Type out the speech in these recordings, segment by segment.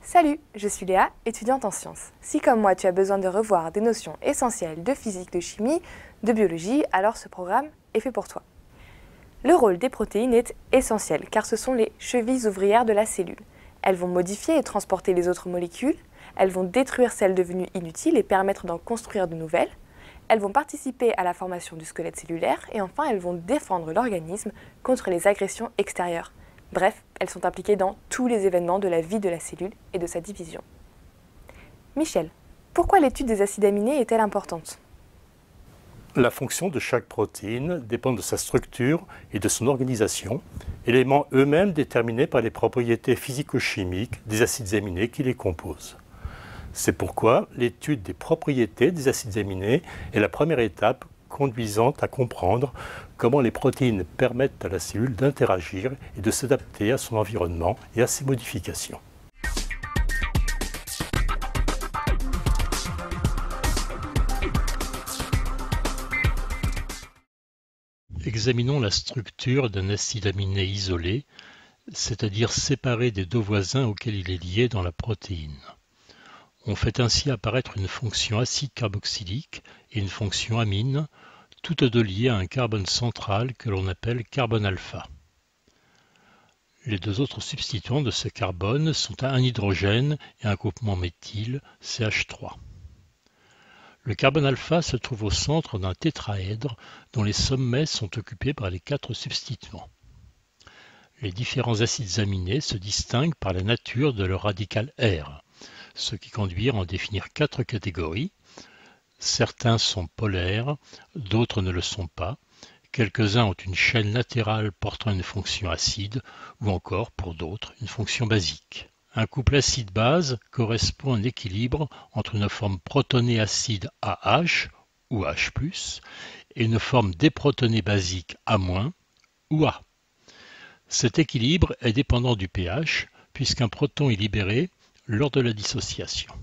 Salut, je suis Léa, étudiante en sciences. Si comme moi tu as besoin de revoir des notions essentielles de physique, de chimie, de biologie, alors ce programme est fait pour toi. Le rôle des protéines est essentiel car ce sont les chevilles ouvrières de la cellule. Elles vont modifier et transporter les autres molécules, elles vont détruire celles devenues inutiles et permettre d'en construire de nouvelles, elles vont participer à la formation du squelette cellulaire et enfin elles vont défendre l'organisme contre les agressions extérieures. Bref, elles sont impliquées dans tous les événements de la vie de la cellule et de sa division. Michel, pourquoi l'étude des acides aminés est-elle importante ? La fonction de chaque protéine dépend de sa structure et de son organisation, éléments eux-mêmes déterminés par les propriétés physico-chimiques des acides aminés qui les composent. C'est pourquoi l'étude des propriétés des acides aminés est la première étape conduisant à comprendre comment les protéines permettent à la cellule d'interagir et de s'adapter à son environnement et à ses modifications. Examinons la structure d'un acide aminé isolé, c'est-à-dire séparé des deux voisins auxquels il est lié dans la protéine. On fait ainsi apparaître une fonction acide carboxylique et une fonction amine, toutes deux liées à un carbone central que l'on appelle carbone alpha. Les deux autres substituants de ce carbone sont un hydrogène et un groupement méthyle, CH3. Le carbone alpha se trouve au centre d'un tétraèdre dont les sommets sont occupés par les 4 substituants. Les différents acides aminés se distinguent par la nature de leur radical R, ce qui conduit à en définir 4 catégories. Certains sont polaires, d'autres ne le sont pas. Quelques-uns ont une chaîne latérale portant une fonction acide, ou encore, pour d'autres, une fonction basique. Un couple acide-base correspond à un équilibre entre une forme protonée acide AH, ou H+, et une forme déprotonée basique A-, ou A. Cet équilibre est dépendant du pH, puisqu'un proton est libéré lors de la dissociation.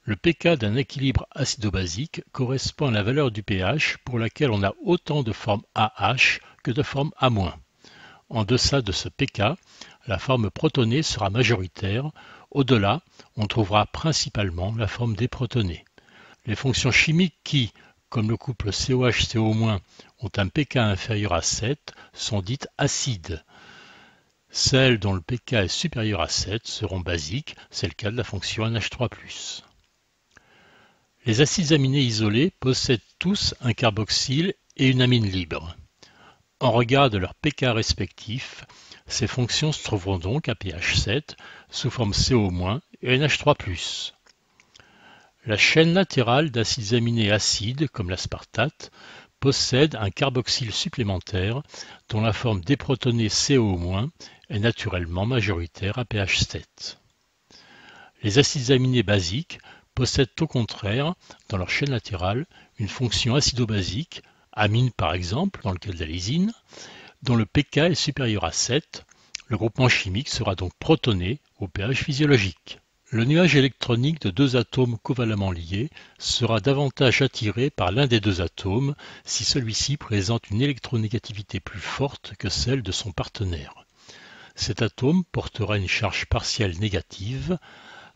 Le pK d'un équilibre acido-basique correspond à la valeur du pH pour laquelle on a autant de formes AH que de formes A-. En deçà de ce pK, la forme protonée sera majoritaire. Au-delà, on trouvera principalement la forme déprotonée. Les fonctions chimiques qui, comme le couple COH-CO-, ont un pK inférieur à 7, sont dites acides. Celles dont le pK est supérieur à 7 seront basiques, c'est le cas de la fonction NH3+. Les acides aminés isolés possèdent tous un carboxyle et une amine libre. En regard de leur pK respectif, ces fonctions se trouveront donc à pH 7 sous forme CO- et NH3+. La chaîne latérale d'acides aminés acides, comme l'aspartate, possède un carboxyle supplémentaire dont la forme déprotonée CO- est naturellement majoritaire à pH 7. Les acides aminés basiques possèdent au contraire, dans leur chaîne latérale, une fonction acido-basique, amine par exemple, dans le cas de la lysine, dont le pK est supérieur à 7. Le groupement chimique sera donc protoné au pH physiologique. Le nuage électronique de deux atomes covalemment liés sera davantage attiré par l'un des deux atomes si celui-ci présente une électronégativité plus forte que celle de son partenaire. Cet atome portera une charge partielle négative,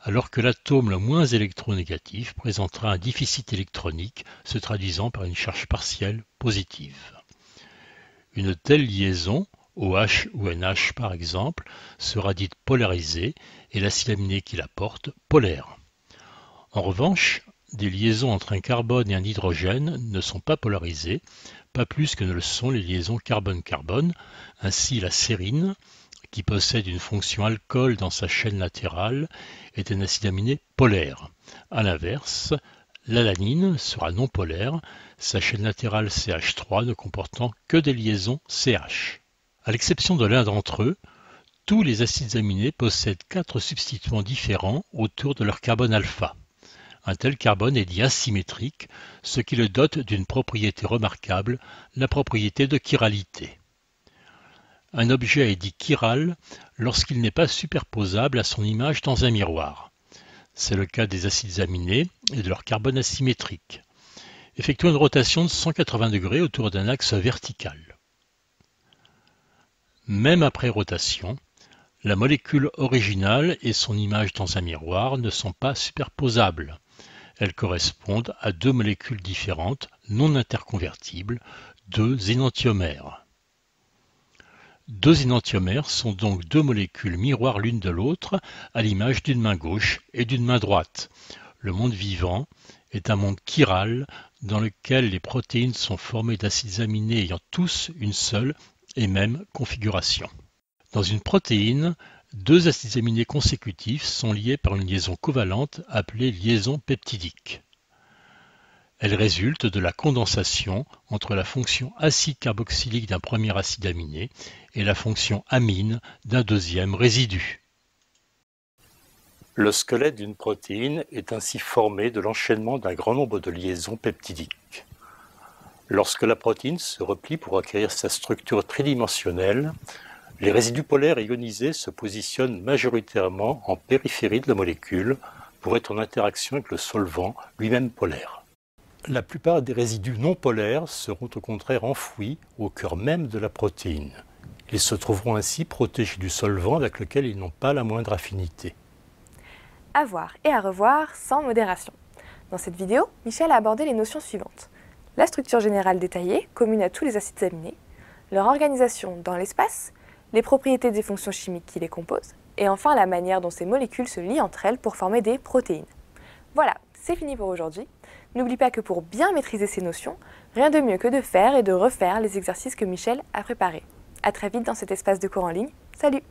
alors que l'atome le moins électronégatif présentera un déficit électronique se traduisant par une charge partielle positive. Une telle liaison, OH ou NH par exemple, sera dite polarisée et l'acide aminé qui la porte polaire. En revanche, des liaisons entre un carbone et un hydrogène ne sont pas polarisées, pas plus que ne le sont les liaisons carbone-carbone. Ainsi la sérine, qui possède une fonction alcool dans sa chaîne latérale, est un acide aminé polaire. A l'inverse, l'alanine sera non polaire, sa chaîne latérale CH3 ne comportant que des liaisons CH. À l'exception de l'un d'entre eux, tous les acides aminés possèdent 4 substituants différents autour de leur carbone alpha. Un tel carbone est dit asymétrique, ce qui le dote d'une propriété remarquable, la propriété de chiralité. Un objet est dit chiral lorsqu'il n'est pas superposable à son image dans un miroir. C'est le cas des acides aminés et de leur carbone asymétrique. Effectuons une rotation de 180 degrés autour d'un axe vertical. Même après rotation, La molécule originale et son image dans un miroir ne sont pas superposables. Elles correspondent à deux molécules différentes, non interconvertibles, deux énantiomères. Deux énantiomères sont donc deux molécules miroirs l'une de l'autre, à l'image d'une main gauche et d'une main droite. Le monde vivant est un monde chiral dans lequel les protéines sont formées d'acides aminés ayant tous une seule et même configuration. Dans une protéine, deux acides aminés consécutifs sont liés par une liaison covalente appelée liaison peptidique. Elle résulte de la condensation entre la fonction acide carboxylique d'un premier acide aminé et la fonction amine d'un deuxième résidu. Le squelette d'une protéine est ainsi formé de l'enchaînement d'un grand nombre de liaisons peptidiques. Lorsque la protéine se replie pour acquérir sa structure tridimensionnelle, les résidus polaires ionisés se positionnent majoritairement en périphérie de la molécule pour être en interaction avec le solvant, lui-même polaire. La plupart des résidus non polaires seront au contraire enfouis au cœur même de la protéine. Ils se trouveront ainsi protégés du solvant avec lequel ils n'ont pas la moindre affinité. À voir et à revoir sans modération. Dans cette vidéo, Michel a abordé les notions suivantes. La structure générale détaillée, commune à tous les acides aminés, leur organisation dans l'espace, les propriétés des fonctions chimiques qui les composent, et enfin la manière dont ces molécules se lient entre elles pour former des protéines. Voilà, c'est fini pour aujourd'hui. N'oublie pas que pour bien maîtriser ces notions, rien de mieux que de faire et de refaire les exercices que Michel a préparés. À très vite dans cet espace de cours en ligne. Salut!